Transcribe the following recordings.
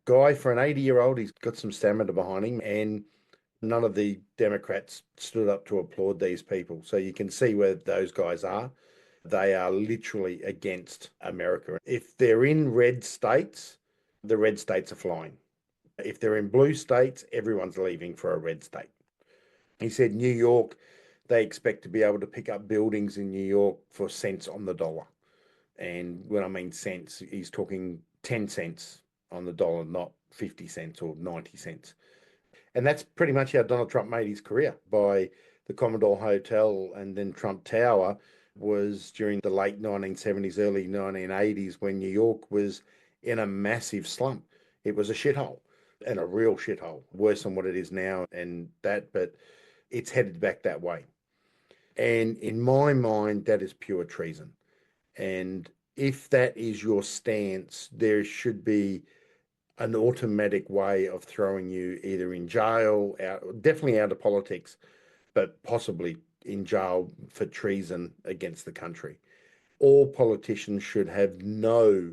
guy, for an 80-year-old, he's got some stamina behind him, and none of the Democrats stood up to applaud these people. So you can see where those guys are. They are literally against America. If they're in red states, the red states are flying. If they're in blue states, everyone's leaving for a red state. He said New York, they expect to be able to pick up buildings in New York for cents on the dollar. And when I mean cents, he's talking 10 cents on the dollar, not 50 cents or 90 cents. And that's pretty much how Donald Trump made his career, by the Commodore Hotel and then Trump Tower was during the late 1970s, early 1980s, when New York was in a massive slump. It was a shithole, and a real shithole, worse than what it is now and that, but it's headed back that way. And in my mind, that is pure treason. And if that is your stance, there should be an automatic way of throwing you either in jail, out, definitely out of politics, but possibly in jail for treason against the country. All politicians should have no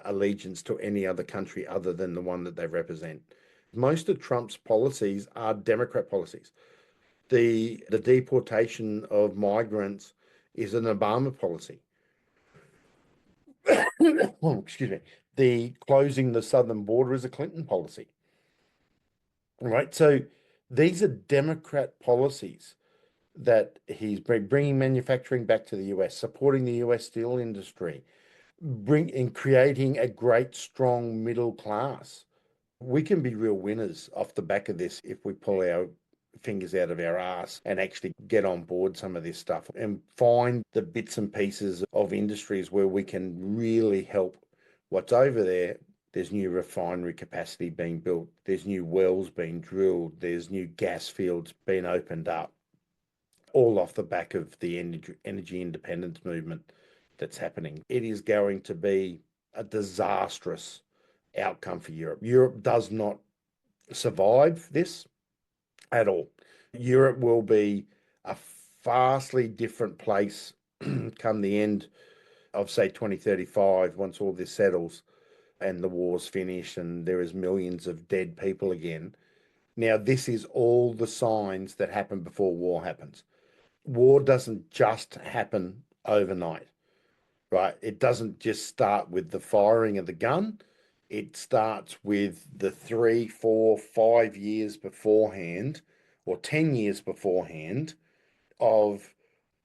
allegiance to any other country other than the one that they represent. Most of Trump's policies are Democrat policies. The deportation of migrants is an Obama policy. Oh, excuse me. The closing the southern border is a Clinton policy. Right. So these are Democrat policies that he's bringing manufacturing back to the US, supporting the US steel industry, creating a great, strong middle class. We can be real winners off the back of this if we pull our fingers out of our ass and actually get on board some of this stuff and find the bits and pieces of industries where we can really help what's over there. There's new refinery capacity being built. There's new wells being drilled. There's new gas fields being opened up, all off the back of the energy independence movement that's happening. It is going to be a disastrous outcome for Europe. Europe does not survive this at all. Europe will be a vastly different place come the end of, say, 2035, once all this settles and the war's finished and there is millions of dead people again. Now, this is all the signs that happen before war happens. War doesn't just happen overnight, right? It doesn't just start with the firing of the gun. It starts with the 3, 4, 5 years beforehand, or 10 years beforehand, of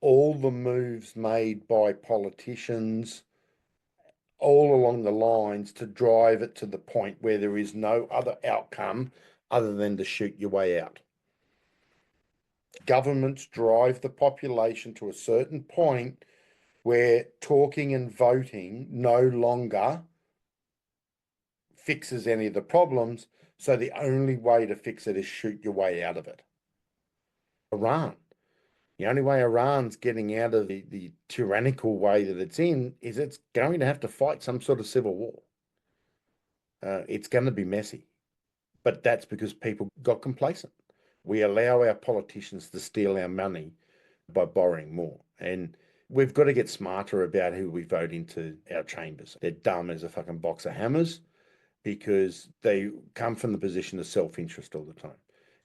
all the moves made by politicians all along the lines to drive it to the point where there is no other outcome other than to shoot your way out. Governments drive the population to a certain point where talking and voting no longer fixes any of the problems. So the only way to fix it is shoot your way out of it. Iran. The only way Iran's getting out of the tyrannical way that it's in is it's going to have to fight some sort of civil war. It's going to be messy. But that's because people got complacent. We allow our politicians to steal our money by borrowing more. And we've got to get smarter about who we vote into our chambers. They're dumb as a fucking box of hammers because they come from the position of self-interest all the time.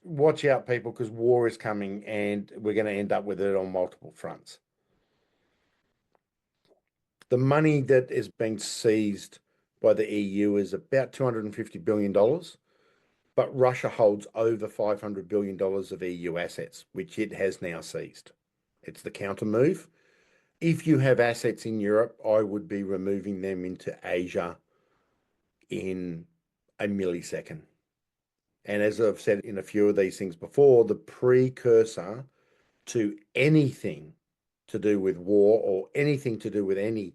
Watch out, people, because war is coming and we're going to end up with it on multiple fronts. The money that is being seized by the EU is about $250 billion, but Russia holds over $500 billion of EU assets, which it has now seized. It's the counter move. If you have assets in Europe, I would be removing them into Asia in a millisecond. And as I've said in a few of these things before, the precursor to anything to do with war or anything to do with any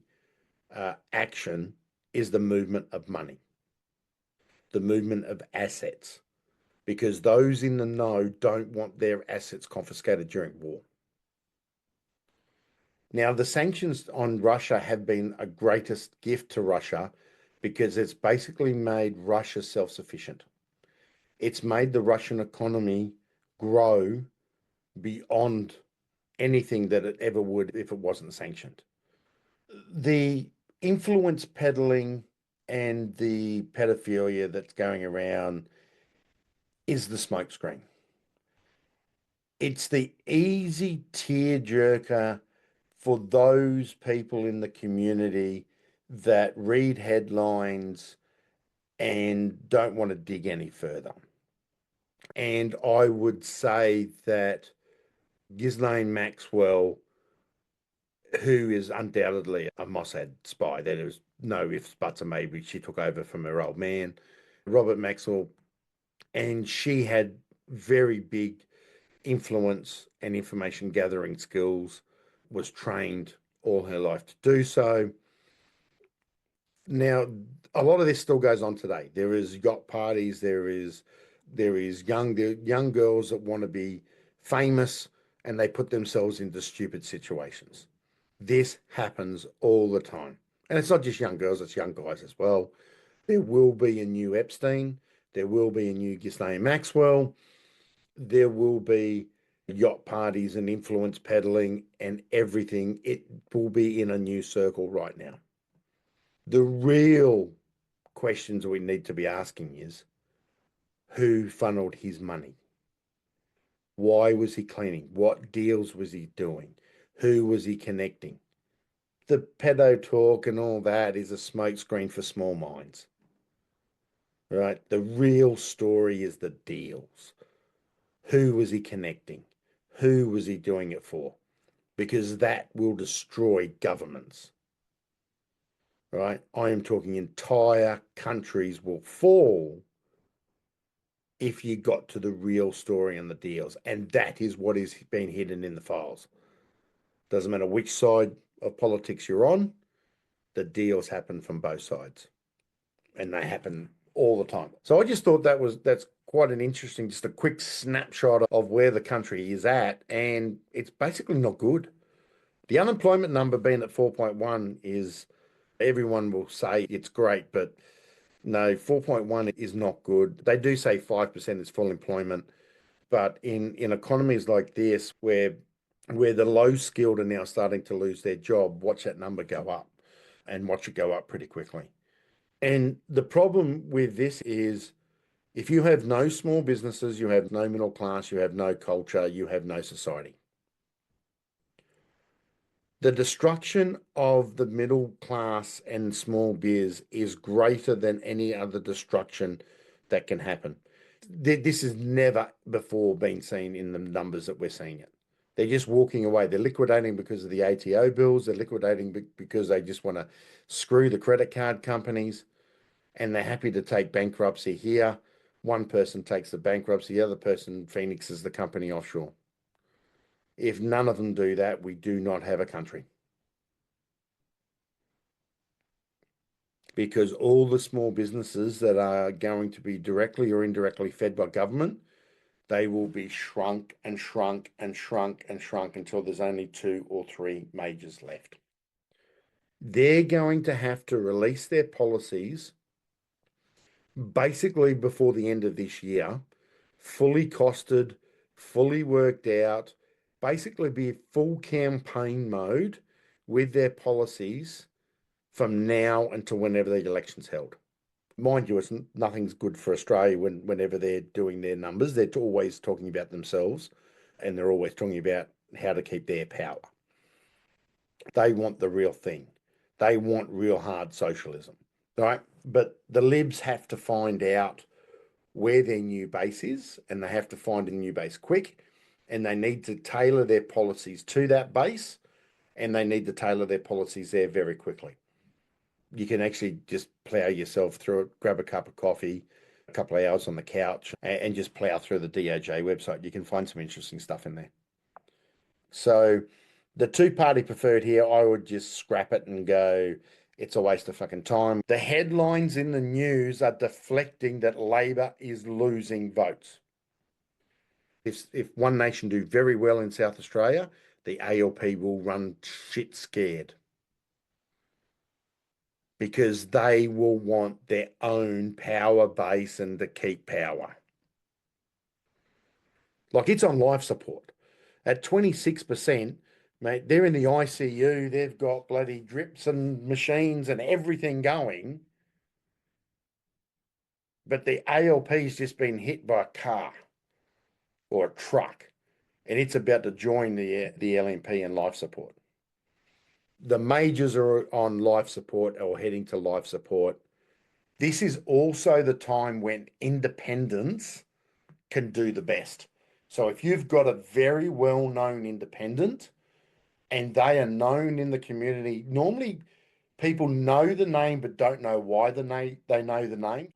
action is the movement of money, the movement of assets, because those in the know don't want their assets confiscated during war. Now, the sanctions on Russia have been a greatest gift to Russia because it's basically made Russia self-sufficient. It's made the Russian economy grow beyond anything that it ever would if it wasn't sanctioned. The influence peddling and the pedophilia that's going around is the smokescreen. It's the easy tearjerker for those people in the community that read headlines and don't want to dig any further. And I would say that Ghislaine Maxwell, who is undoubtedly a Mossad spy, there is no ifs, buts, or maybe she took over from her old man, Robert Maxwell, and she had very big influence and information gathering skills, was trained all her life to do so. Now, a lot of this still goes on today. There is yacht parties, there is young girls that want to be famous and they put themselves into stupid situations. This happens all the time. And it's not just young girls, it's young guys as well. There will be a new Epstein. There will be a new Ghislaine Maxwell. There will be yacht parties and influence peddling and everything. It will be in a new circle right now. The real questions we need to be asking is who funneled his money? Why was he cleaning? What deals was he doing? Who was he connecting? The pedo talk and all that is a smokescreen for small minds, right? The real story is the deals. Who was he connecting? Who was he doing it for? Because that will destroy governments, right? I am talking entire countries will fall if you got to the real story and the deals. And that is what is being hidden in the files. Doesn't matter which side of politics you're on, the deals happen from both sides. And they happen all the time. So I just thought that's quite an interesting, just a quick snapshot of where the country is at. And it's basically not good. The unemployment number being at 4.1 is, everyone will say it's great, but no, 4.1 is not good. They do say 5% is full employment, but in economies like this, where the low skilled are now starting to lose their job, watch that number go up and watch it go up pretty quickly. And the problem with this is if you have no small businesses, you have no middle class, you have no culture, you have no society. The destruction of the middle class and small biz is greater than any other destruction that can happen. This has never before been seen in the numbers that we're seeing it. They're just walking away. They're liquidating because of the ATO bills. They're liquidating because they just want to screw the credit card companies, and they're happy to take bankruptcy here. One person takes the bankruptcy, the other person phoenixes the company offshore. If none of them do that, we do not have a country. Because all the small businesses that are going to be directly or indirectly fed by government, they will be shrunk and shrunk and shrunk and shrunk until there's only 2 or 3 majors left. They're going to have to release their policies basically before the end of this year, fully costed, fully worked out, basically be full campaign mode with their policies from now until whenever the election's held. Mind you, nothing's good for Australia whenever they're doing their numbers. They're always talking about themselves and they're always talking about how to keep their power. They want the real thing. They want real hard socialism, right? But the libs have to find out where their new base is and they have to find a new base quick and they need to tailor their policies to that base and they need to tailor their policies there very quickly. You can actually just plow yourself through it, grab a cup of coffee, a couple of hours on the couch, and just plow through the DOJ website. You can find some interesting stuff in there. So the two-party preferred here, I would just scrap it and go, it's a waste of fucking time. The headlines in the news are deflecting that Labor is losing votes. If One Nation do very well in South Australia, the ALP will run shit scared, because they will want their own power base and to keep power. Like, it's on life support. At 26%, mate, they're in the ICU. They've got bloody drips and machines and everything going. but the ALP's just been hit by a car or a truck, and it's about to join the LNP in life support. The majors are on life support or heading to life support. This is also the time when independents can do the best. So if you've got a very well-known independent and they are known in the community, normally people know the name but don't know why they know the name.